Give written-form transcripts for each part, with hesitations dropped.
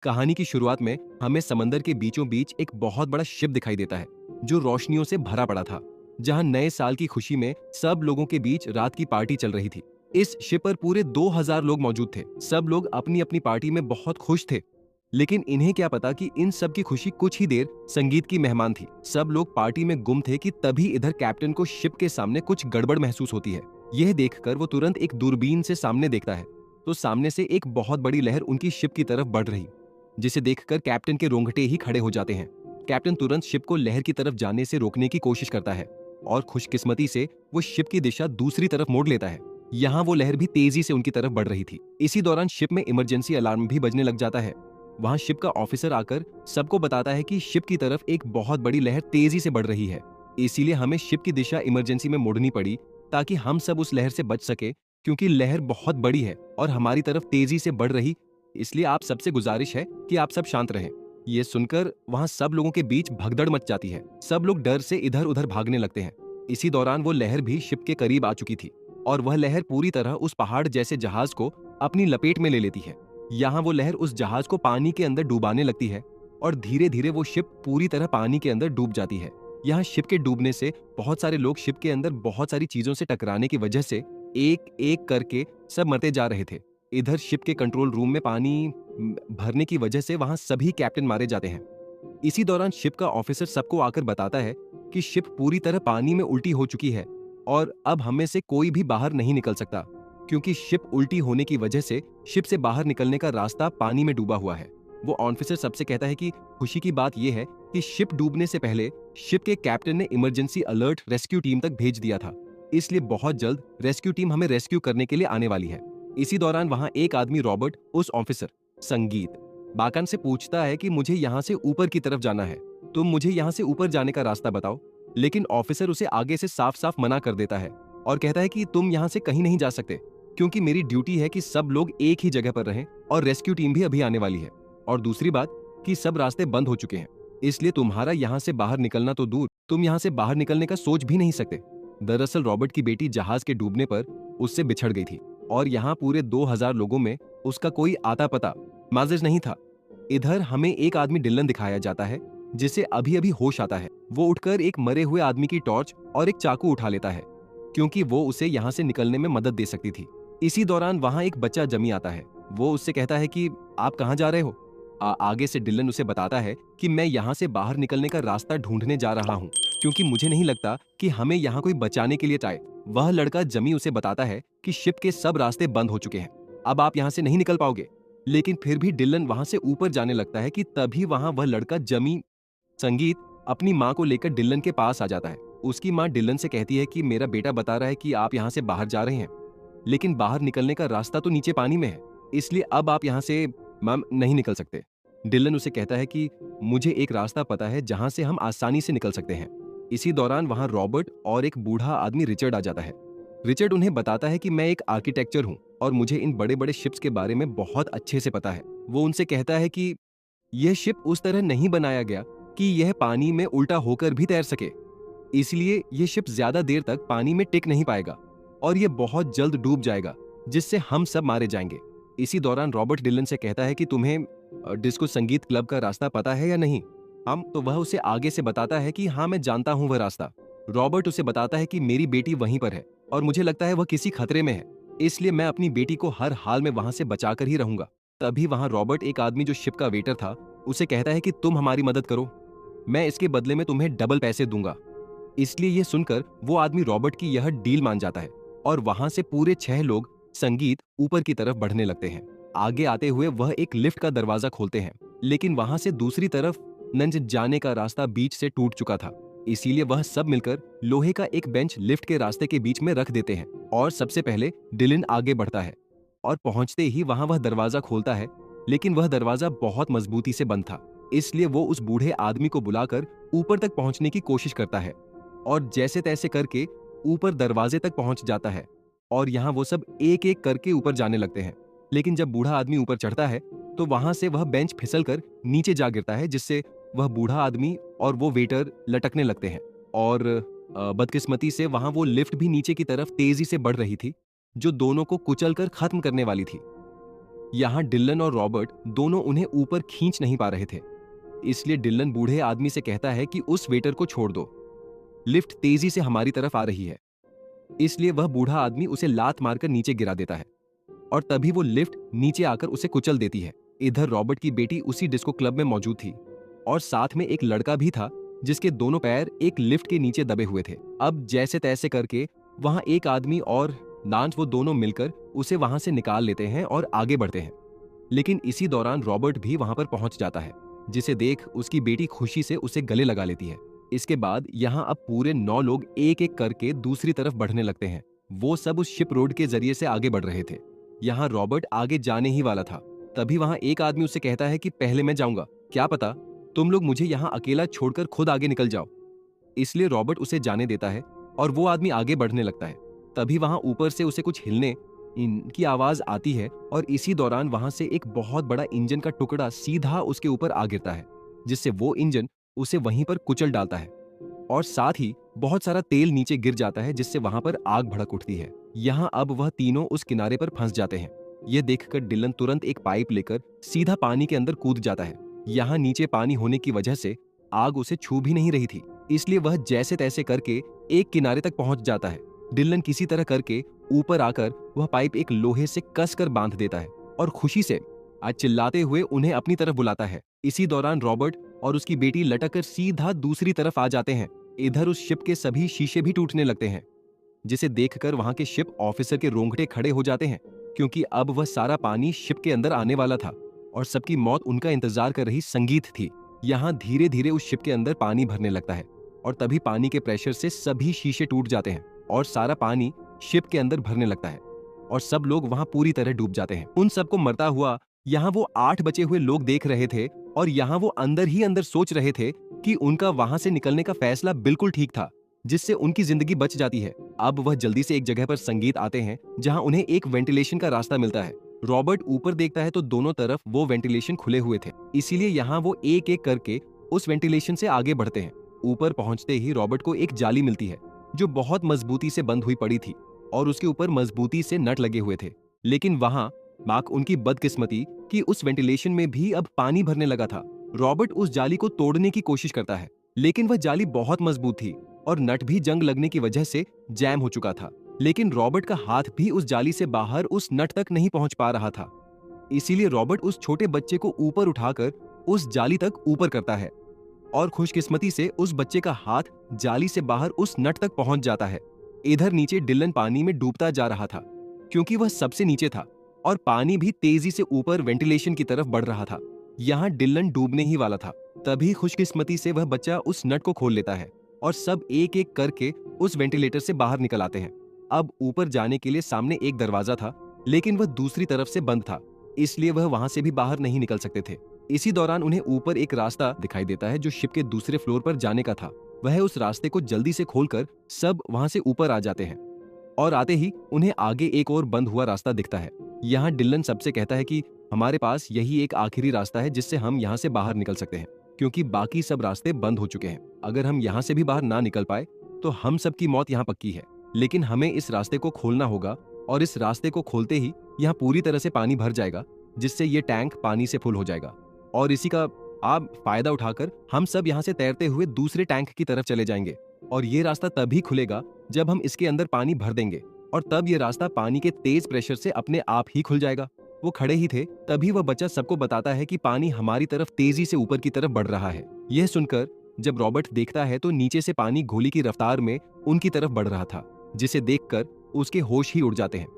कहानी की शुरुआत में हमें समंदर के बीचों बीच एक बहुत बड़ा शिप दिखाई देता है जो रोशनियों से भरा पड़ा था, जहां नए साल की खुशी में सब लोगों के बीच रात की पार्टी चल रही थी। इस शिप पर पूरे 2000 लोग मौजूद थे। सब लोग अपनी अपनी पार्टी में बहुत खुश थे, लेकिन इन्हें क्या पता कि इन सब की खुशी कुछ ही देर संगीत की मेहमान थी। सब लोग पार्टी में गुम थे कि तभी इधर कैप्टन को शिप के सामने कुछ गड़बड़ महसूस होती है। यह देखकर वो तुरंत एक दूरबीन से सामने देखता है, तो सामने से एक बहुत बड़ी लहर उनकी शिप की तरफ बढ़ रही, जिसे देखकर कैप्टन के रोंगटे ही खड़े हो जाते हैं। कैप्टन तुरंत शिप को लहर की तरफ जाने से रोकने की कोशिश करता है और खुशकिस्मती से वो शिप की दिशा दूसरी तरफ मोड़ लेता है। यहाँ वो लहर भी तेजी से उनकी तरफ बढ़ रही थी। इसी दौरान शिप में इमरजेंसी अलार्म भी बजने लग जाता है। वहां शिप का ऑफिसर आकर सबको बताता है कि शिप की तरफ एक बहुत बड़ी लहर तेजी से बढ़ रही है, इसीलिए हमें शिप की दिशा इमरजेंसी में मोड़नी पड़ी ताकि हम सब उस लहर से बच सके, क्योंकि लहर बहुत बड़ी है और हमारी तरफ तेजी से बढ़ रही, इसलिए आप सबसे गुजारिश है कि आप सब शांत रहें। ये सुनकर वहां सब लोगों के बीच भगदड़ मच जाती है। सब लोग डर से इधर उधर भागने लगते हैं। इसी दौरान वो लहर भी शिप के करीब आ चुकी थी और वह लहर पूरी तरह उस पहाड़ जैसे जहाज को अपनी लपेट में ले लेती है। यहाँ वो लहर उस जहाज को पानी के अंदर डुबाने लगती है और धीरे धीरे वो शिप पूरी तरह पानी के अंदर डूब जाती है। यहाँ शिप के डूबने से बहुत सारे लोग शिप के अंदर बहुत सारी चीजों से टकराने की वजह से एक एक करके सब मरते जा रहे थे। इधर शिप के कंट्रोल रूम में पानी भरने की वजह से वहां सभी कैप्टन मारे जाते हैं। इसी दौरान शिप का ऑफिसर सबको आकर बताता है कि शिप पूरी तरह पानी में उल्टी हो चुकी है और अब हम में से कोई भी बाहर नहीं निकल सकता, क्योंकि शिप उल्टी होने की वजह से शिप से बाहर निकलने का रास्ता पानी में डूबा हुआ है। वो ऑफिसर सबसे कहता है कि खुशी की बात यह है कि शिप डूबने से पहले शिप के कैप्टन ने इमरजेंसी अलर्ट रेस्क्यू टीम तक भेज दिया था, इसलिए बहुत जल्द रेस्क्यू टीम हमें रेस्क्यू करने के लिए आने वाली है। इसी दौरान वहां एक आदमी रॉबर्ट उस ऑफिसर संगीत बाकन से पूछता है कि मुझे यहाँ से ऊपर की तरफ जाना है, तुम मुझे यहाँ से ऊपर जाने का रास्ता बताओ। लेकिन ऑफिसर उसे आगे से साफ साफ मना कर देता है और कहता है कि तुम यहाँ से कहीं नहीं जा सकते, क्योंकि मेरी ड्यूटी है कि सब लोग एक ही जगह पर रहें और रेस्क्यू टीम भी अभी आने वाली है। और दूसरी बात कि सब रास्ते बंद हो चुके हैं, इसलिए तुम्हारा यहाँ से बाहर निकलना तो दूर, तुम यहाँ से बाहर निकलने का सोच भी नहीं सकते। दरअसल रॉबर्ट की बेटी जहाज के डूबने पर उससे बिछड़ गई थी और यहाँ पूरे 2000 लोगों में उसका कोई आता पता माजिज नहीं था। इधर हमें एक आदमी डिलन दिखाया जाता है जिसे अभी अभी होश आता है। वो उठकर एक मरे हुए आदमी की टॉर्च और एक चाकू उठा लेता है, क्योंकि वो उसे यहाँ से निकलने में मदद दे सकती थी। इसी दौरान वहां एक बच्चा जमी आता है। वो उससे कहता है कि आप कहाँ जा रहे हो। आगे से डिलन उसे बताता है कि मैं यहाँ से बाहर निकलने का रास्ता ढूंढने जा रहा हूँ, क्योंकि मुझे नहीं लगता कि हमें यहाँ कोई बचाने के लिए आए। वह लड़का जमी उसे बताता है कि शिप के सब रास्ते बंद हो चुके हैं, अब आप यहाँ से नहीं निकल पाओगे। लेकिन फिर भी डिलन वहां से ऊपर जाने लगता है कि तभी वहां वह लड़का जमी संगीत अपनी माँ को लेकर डिलन के पास आ जाता है। उसकी माँ डिलन से कहती है कि मेरा बेटा बता रहा है कि आप यहाँ से बाहर जा रहे हैं, लेकिन बाहर निकलने का रास्ता तो नीचे पानी में है, इसलिए अब आप यहाँ से मैम नहीं निकल सकते। डिलन उसे कहता है कि मुझे एक रास्ता पता है जहां से हम आसानी से निकल सकते हैं। इसी दौरान वहां रॉबर्ट और एक बूढ़ा आदमी रिचर्ड आ जाता है। रिचर्ड उन्हें बताता है कि मैं एक आर्किटेक्चर हूं और मुझे इन बड़े बड़े शिप्स के बारे में बहुत अच्छे से पता है। वो उनसे कहता है कि यह शिप उस तरह नहीं बनाया गया कि यह पानी में उल्टा होकर भी तैर सके, इसलिए यह शिप ज्यादा देर तक पानी में टिक नहीं पाएगा और यह बहुत जल्द डूब जाएगा, जिससे हम सब मारे जाएंगे। इसी दौरान रॉबर्ट डिलन से कहता है कि तुम्हें डिस्को संगीत क्लब का रास्ता पता है या नहीं। हम तो वह उसे आगे से बताता है कि हाँ मैं जानता हूं वह रास्ता। रॉबर्ट उसे बताता है कि मेरी बेटी वहीं पर है और मुझे लगता है वह किसी खतरे में है, इसलिए मैं अपनी बेटी को हर हाल में वहां से बचाकर ही रहूंगा। तभी वहां रॉबर्ट एक आदमी जो शिप का वेटर था उसे कहता है कि तुम हमारी मदद करो, मैं इसके बदले में तुम्हें डबल पैसे दूंगा। इसलिए यह सुनकर वो आदमी रॉबर्ट की यह डील मान जाता है और वहां से पूरे 6 लोग संगीत ऊपर की तरफ बढ़ने लगते हैं। आगे आते हुए वह एक लिफ्ट का दरवाजा खोलते हैं, लेकिन वहां से दूसरी तरफ नंज जाने का रास्ता बीच से टूट चुका था, इसीलिए वह सब मिलकर लोहे का एक बेंच लिफ्ट के रास्ते के बीच में रख देते हैं और सबसे पहले डिलिन आगे बढ़ता है और पहुंचते ही वहां वह दरवाजा खोलता है, लेकिन वह दरवाजा बहुत मजबूती से बंद था, इसलिए वो उस बूढ़े आदमी को बुलाकर ऊपर तक पहुंचने की कोशिश करता है और जैसे तैसे करके ऊपर दरवाजे तक पहुंच जाता है और यहाँ वो सब एक एक करके ऊपर जाने लगते हैं। लेकिन जब बूढ़ा आदमी ऊपर चढ़ता है तो वहां से वह बेंच फिसलकर नीचे जा गिरता है, जिससे वह बूढ़ा आदमी और वो वेटर लटकने लगते हैं और बदकिस्मती से वहां वो लिफ्ट भी नीचे की तरफ तेजी से बढ़ रही थी, जो दोनों को कुचलकर खत्म करने वाली थी। यहाँ डिलन और रॉबर्ट दोनों उन्हें ऊपर खींच नहीं पा रहे थे। इसलिए डिलन बूढ़े आदमी से कहता है कि उस वेटर को छोड़ दो, लिफ्ट तेजी से हमारी तरफ आ रही है। इसलिए वह बूढ़ा आदमी उसे लात मारकर नीचे गिरा देता है और तभी वो लिफ्ट नीचे आकर उसे कुचल देती है। इधर रॉबर्ट की बेटी उसी डिस्को क्लब में मौजूद थी और साथ में एक लड़का भी था जिसके दोनों पैर एक लिफ्ट के नीचे दबे हुए थे। अब जैसे तैसे करके वहां एक आदमी और लांच वो दोनों मिलकर उसे वहां से निकाल लेते हैं और आगे बढ़ते हैं। लेकिन इसी दौरान रॉबर्ट भी वहां पर पहुंच जाता है, जिसे देख उसकी बेटी खुशी से उसे गले लगा लेती है। इसके बाद यहाँ अब पूरे 9 लोग एक एक करके दूसरी तरफ बढ़ने लगते हैं। वो सब उस शिप रोड के जरिए से आगे बढ़ रहे थे। यहाँ रॉबर्ट आगे जाने ही वाला था, तभी वहां एक आदमी उसे कहता है कि पहले मैं जाऊंगा, क्या पता तुम लोग मुझे यहाँ अकेला छोड़कर खुद आगे निकल जाओ। इसलिए रॉबर्ट उसे जाने देता है और वो आदमी आगे बढ़ने लगता है। तभी वहां ऊपर से उसे कुछ हिलने इनकी आवाज आती है और इसी दौरान वहां से एक बहुत बड़ा इंजन का टुकड़ा सीधा उसके ऊपर आ गिरता है, जिससे वो इंजन उसे वहीं पर कुचल डालता है और साथ ही बहुत सारा तेल नीचे गिर जाता है, जिससे वहां पर आग भड़क उठती है। यहाँ अब वह तीनों उस किनारे पर फंस जाते हैं। यह देखकर डिलन तुरंत एक पाइप लेकर सीधा पानी के अंदर कूद जाता है। यहाँ नीचे पानी होने की वजह से आग उसे छू भी नहीं रही थी, इसलिए वह जैसे तैसे करके एक किनारे तक पहुंच जाता है। डिलन किसी तरह करके ऊपर आकर वह पाइप एक लोहे से कसकर बांध देता है और खुशी से आज चिल्लाते हुए उन्हें अपनी तरफ बुलाता है। इसी दौरान रॉबर्ट और उसकी बेटी लटक कर सीधा दूसरी तरफ आ जाते हैं। इधर उस शिप के सभी शीशे भी टूटने लगते हैं, जिसे देखकर वहां के शिप ऑफिसर के रोंगटे खड़े हो जाते हैं, क्योंकि अब वह सारा पानी शिप के अंदर आने वाला था और सबकी मौत उनका इंतजार कर रही संगीत थी। यहाँ धीरे धीरे उस शिप के अंदर पानी भरने लगता है और तभी पानी के प्रेशर से सभी शीशे टूट जाते हैं और सारा पानी शिप के अंदर भरने लगता है और सब लोग वहां पूरी तरह डूब जाते हैं। उन सबको मरता हुआ यहाँ वो 8 बचे हुए लोग देख रहे थे और यहाँ वो अंदर ही अंदर सोच रहे थे कि उनका वहां से निकलने का फैसला बिल्कुल ठीक था, जिससे उनकी जिंदगी बच जाती है। अब वह जल्दी से एक जगह पर संगीत आते हैं जहां उन्हें एक वेंटिलेशन का रास्ता मिलता है। रॉबर्ट ऊपर देखता है तो दोनों तरफ वो वेंटिलेशन खुले हुए थे, इसीलिए यहाँ वो एक एक करके उस वेंटिलेशन से आगे बढ़ते हैं। ऊपर पहुंचते ही रॉबर्ट को एक जाली मिलती है जो बहुत मजबूती से बंद हुई पड़ी थी और उसके ऊपर मजबूती से नट लगे हुए थे। लेकिन वहां मार्क उनकी बदकिस्मती कि उस वेंटिलेशन में भी अब पानी भरने लगा था। रॉबर्ट उस जाली को तोड़ने की कोशिश करता है, लेकिन वह जाली बहुत मजबूत थी और नट भी जंग लगने की वजह से जैम हो चुका था। लेकिन रॉबर्ट का हाथ भी उस जाली से बाहर उस नट तक नहीं पहुंच पा रहा था। इसीलिए रॉबर्ट उस छोटे बच्चे को ऊपर उठाकर उस जाली तक ऊपर करता है और खुशकिस्मती से उस बच्चे का हाथ जाली से बाहर उस नट तक पहुंच जाता है। इधर नीचे डिलन पानी में डूबता जा रहा था, क्योंकि वह सबसे नीचे था और पानी भी तेजी से ऊपर वेंटिलेशन की तरफ बढ़ रहा था। यहाँ डिलन डूबने ही वाला था, तभी खुशकिस्मती से वह बच्चा उस नट को खोल लेता है और सब एक एक करके उस वेंटिलेटर से बाहर निकल आते हैं। अब ऊपर जाने के लिए सामने एक दरवाजा था, लेकिन वह दूसरी तरफ से बंद था, इसलिए वह वहां से भी बाहर नहीं निकल सकते थे। इसी दौरान उन्हें ऊपर एक रास्ता दिखाई देता है जो शिप के दूसरे फ्लोर पर जाने का था। वह उस रास्ते को जल्दी से खोलकर सब वहां से ऊपर आ जाते हैं और आते ही उन्हें आगे एक और बंद हुआ रास्ता दिखता है। यहाँ डिलन सबसे कहता है कि हमारे पास यही एक आखिरी रास्ता है जिससे हम यहाँ से बाहर निकल सकते हैं, क्योंकि बाकी सब रास्ते बंद हो चुके हैं। अगर हम यहाँ से भी बाहर ना निकल पाए तो हम सबकी मौत यहाँ पक्की है। लेकिन हमें इस रास्ते को खोलना होगा और इस रास्ते को खोलते ही यहाँ पूरी तरह से पानी भर जाएगा, जिससे ये टैंक पानी से फुल हो जाएगा और इसी का आप फायदा उठाकर हम सब यहाँ से तैरते हुए दूसरे टैंक की तरफ चले जाएंगे और ये रास्ता तभी खुलेगा जब हम इसके अंदर पानी भर देंगे और तब ये रास्ता पानी के तेज प्रेशर से अपने आप ही खुल जाएगा। वो खड़े ही थे, तभी वह बच्चा सबको बताता है कि पानी हमारी तरफ तेजी से ऊपर की तरफ बढ़ रहा है। यह सुनकर जब रॉबर्ट देखता है तो नीचे से पानी गोली की रफ्तार में उनकी तरफ बढ़ रहा था, जिसे देखकर उसके होश ही उड़ जाते हैं।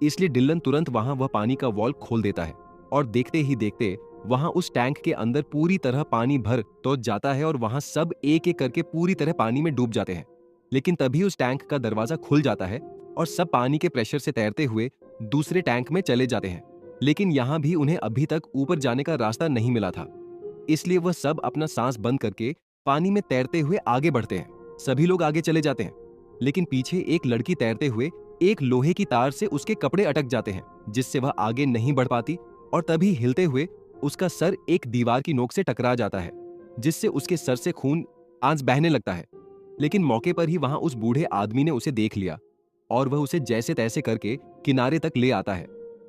इसलिए डिलन तुरंत वहां वह पानी का वॉल्व खोल देता है और देखते ही देखते वहां उस टैंक के अंदर पूरी तरह पानी भर तो जाता है और वहां सब एक एक करके पूरी तरह पानी में डूब जाते हैं। लेकिन तभी उस टैंक का दरवाजा खुल जाता है और सब पानी के प्रेशर से तैरते हुए दूसरे टैंक में चले जाते हैं। लेकिन यहाँ भी उन्हें अभी तक ऊपर जाने का रास्ता नहीं मिला था, इसलिए वह सब अपना सांस बंद करके पानी में तैरते हुए आगे बढ़ते हैं। सभी लोग आगे चले जाते हैं, लेकिन पीछे एक लड़की तैरते हुए एक लोहे की तार से उसके कपड़े अटक जाते हैं, जिससे वह आगे नहीं बढ़ पाती और तभी हिलते हुए उसका सर एक दीवार की नोक से टकरा जाता है, जिससे उसके सर से खून आज बहने लगता है। लेकिन मौके पर ही वहां उस बूढ़े आदमी ने उसे देख लिया और वह उसे जैसे तैसे करके किनारे तक ले आता है।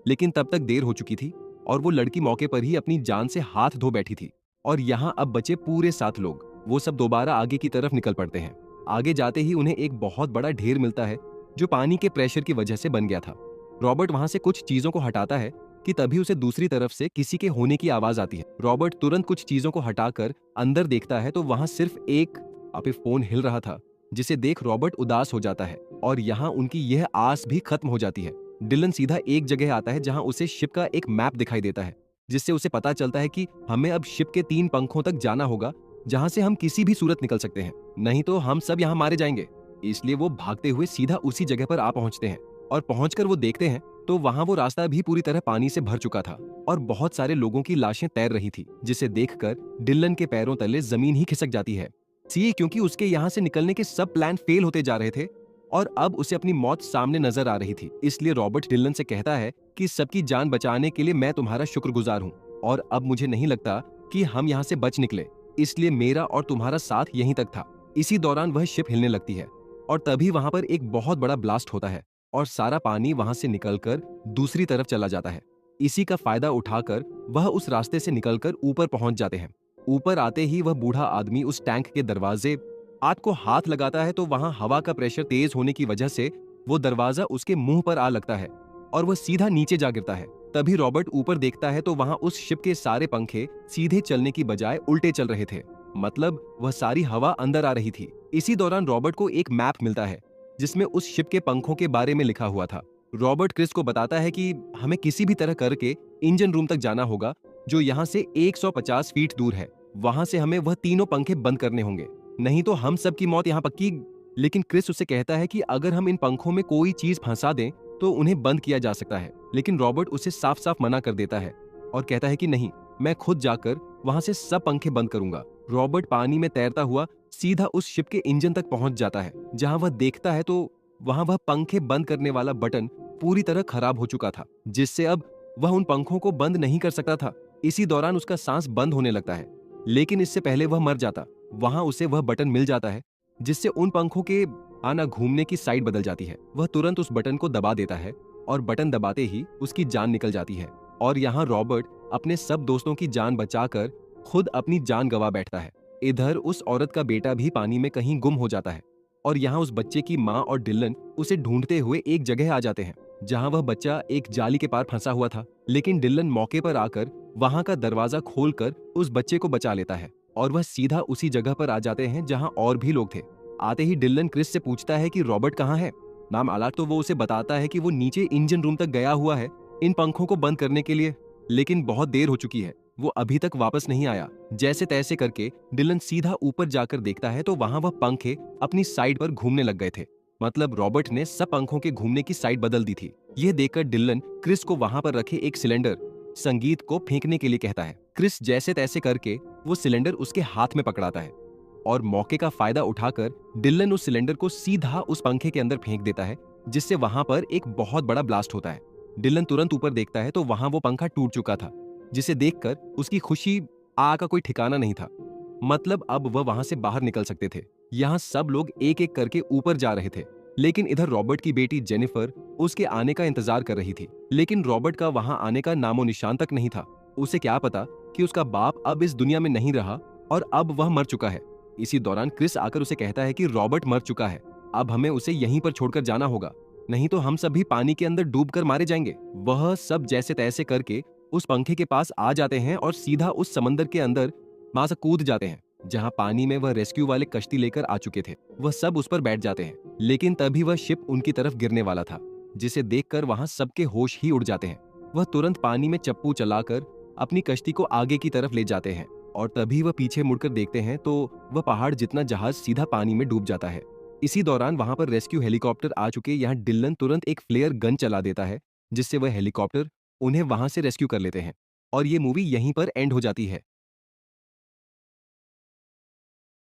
लेकिन तब तक देर हो चुकी थी और वो लड़की मौके पर ही अपनी जान से हाथ धो बैठी थी। और यहाँ अब बचे पूरे 7 लोग। वो सब दोबारा आगे की तरफ निकल पड़ते हैं। आगे जाते ही उन्हें एक बहुत बड़ा ढेर मिलता है जो पानी के प्रेशर की वजह से बन गया था। रॉबर्ट वहां से कुछ चीजों को हटाता है कि तभी उसे दूसरी तरफ से किसी के होने की आवाज आती है। रॉबर्ट तुरंत कुछ चीजों को हटाकर अंदर देखता है तो वहां सिर्फ एक अभी फोन हिल रहा था, जिसे देख रॉबर्ट उदास हो जाता है और यहाँ उनकी यह आस भी खत्म हो जाती है। डिलन सीधा एक जगह आता है जहाँ उसे शिप का एक मैप दिखाई देता है, जिससे उसे पता चलता है कि हमें अब शिप के 3 पंखों तक जाना होगा, जहाँ से हम किसी भी सूरत निकल सकते हैं, नहीं तो हम सब यहाँ मारे जाएंगे। इसलिए वो भागते हुए सीधा उसी जगह पर आ पहुंचते हैं और पहुंचकर वो देखते हैं तो वहां वो रास्ता भी पूरी तरह पानी से भर चुका था और बहुत सारे लोगों की लाशें तैर रही थी, जिसे देखकर डिलन के पैरों तले जमीन ही खिसक जाती है। सी क्योंकि उसके यहाँ से निकलने के सब प्लान फेल होते जा रहे थे और अब उसे अपनी मौत सामने नजर आ रही थी। इसलिए रॉबर्ट डिलन से कहता है कि सबकी जान बचाने के लिए मैं तुम्हारा शुक्रगुजार हूँ और अब मुझे नहीं लगता कि हम यहाँ से बच निकले, इसलिए मेरा और तुम्हारा साथ यहीं तक था। इसी दौरान वह शिप हिलने लगती है और तभी वहां पर एक बहुत बड़ा ब्लास्ट होता है और सारा पानी वहां से निकलकर दूसरी तरफ चला जाता है। इसी का फायदा उठाकर वह उस रास्ते से निकलकर ऊपर पहुंच जाते हैं। ऊपर आते ही वह बूढ़ा आदमी उस टैंक के दरवाजे आग को हाथ लगाता है तो वहां हवा का प्रेशर तेज होने की वजह से वो दरवाजा उसके मुंह पर आ लगता है और वह सीधा नीचे जा गिरता है। तभी रॉबर्ट ऊपर देखता है तो वहां उस शिप के सारे पंखे सीधे चलने की बजाय उल्टे चल रहे थे, मतलब वह सारी हवा अंदर आ रही थी। इसी दौरान रॉबर्ट को एक मैप मिलता है जिसमें उस शिप के पंखों के बारे में लिखा हुआ था। रॉबर्ट क्रिस को बताता है कि हमें किसी भी तरह करके इंजन रूम तक जाना होगा, जो यहाँ से 150 फीट दूर है। वहां से हमें वह तीनों पंखे बंद करने होंगे, नहीं तो हम सब की मौत यहाँ पक्की। लेकिन क्रिस उसे कहता है कि अगर हम इन पंखों में कोई चीज फंसा दें तो उन्हें बंद किया जा सकता है। लेकिन रॉबर्ट उसे साफ साफ मना कर देता है और कहता है कि नहीं, मैं खुद जाकर वहां से सब पंखे बंद करूंगा। रॉबर्ट पानी में तैरता हुआ सीधा उस शिप के इंजन तक पहुंच जाता है। जहां वह देखता है तो वहां वह पंखे बंद करने वाला बटन पूरी तरह खराब हो चुका था, जिससे अब वह उन पंखों को बंद नहीं कर सकता था। इसी दौरान उसका सांस बंद होने लगता है, लेकिन इससे पहले वह मर जाता। वहां उसे वह बटन मिल जाता है जिससे उन पंखों के आना घूमने की साइड बदल जाती है। वह तुरंत उस बटन को दबा देता है और बटन दबाते ही उसकी जान निकल जाती है और यहाँ रॉबर्ट अपने सब दोस्तों की जान बचाकर खुद अपनी जान गंवा बैठता है। इधर उस औरत का बेटा भी पानी में कहीं गुम हो जाता है और यहाँ उस बच्चे की माँ और डिलन उसे ढूंढते हुए एक जगह आ जाते हैं जहाँ वह बच्चा एक जाली के पार फंसा हुआ था। लेकिन डिलन मौके पर आकर वहां का दरवाजा खोलकर उस बच्चे को बचा लेता है और वह सीधा उसी जगह पर आ जाते हैं जहां और भी लोग थे। आते ही डिलन क्रिस से पूछता है कि रॉबर्ट कहाँ है। नाम आला तो वो उसे बताता है कि वो नीचे इंजन रूम तक गया हुआ है इन पंखों को बंद करने के लिए, लेकिन बहुत देर हो चुकी है, वो अभी तक वापस नहीं आया। जैसे तैसे करके डिलन सीधा ऊपर जाकर देखता है तो वहां वह पंखे अपनी साइड पर घूमने लग गए थे, मतलब रॉबर्ट ने सब पंखों के घूमने की साइड बदल दी थी। यह देखकर डिलन क्रिस को वहां पर रखे एक सिलेंडर संगीत को फेंकने के लिए कहता है। क्रिस जैसे तैसे करके वो सिलेंडर उसके हाथ में पकड़ाता है और मौके का फायदा उठाकर डिलन उस सिलेंडर को सीधा उस पंखे के अंदर फेंक देता है, जिससे वहां पर एक बहुत बड़ा ब्लास्ट होता है। डिलन तुरंत ऊपर देखता है तो वहां वो पंखा टूट चुका था, जिसे देखकर उसकी खुशी आ का कोई ठिकाना नहीं था, मतलब अब वह वहां से बाहर निकल सकते थे। यहाँ सब लोग एक एक करके ऊपर जा रहे थे, लेकिन इधर रॉबर्ट की बेटी जेनिफर उसके आने का इंतजार कर रही थी। लेकिन रॉबर्ट का वहां आने का नामो निशान तक नहीं था। उसे क्या पता कि उसका बाप अब इस दुनिया में नहीं रहा और अब वह मर चुका है। इसी दौरान क्रिस आकर उसे कहता है कि रॉबर्ट मर चुका है, अब हमें उसे यहीं पर छोड़कर जाना होगा, नहीं तो हम सब भी पानी के अंदर डूबकर मारे जाएंगे। वह सब जैसे तैसे करके उस पंखे के पास आ जाते हैं और सीधा उस समंदर के अंदर वहां से कूद जाते हैं जहां पानी में वह रेस्क्यू वाले कश्ती लेकर आ चुके थे। वह सब उस पर बैठ जाते हैं, लेकिन तभी वह शिप उनकी तरफ गिरने वाला था, जिसे देखकर वहां सबके होश ही उड़ जाते हैं। वह तुरंत पानी में चप्पू चलाकर अपनी कश्ती को आगे की तरफ ले जाते हैं और तभी वह पीछे मुड़कर देखते हैं तो वह पहाड़ जितना जहाज सीधा पानी में डूब जाता है। इसी दौरान वहां पर रेस्क्यू हेलीकॉप्टर आ चुके यहाँ डिलन तुरंत एक फ्लेयर गन चला देता है, जिससे वह हेलीकॉप्टर उन्हें वहां से रेस्क्यू कर लेते हैं और ये मूवी यहीं पर एंड हो जाती है।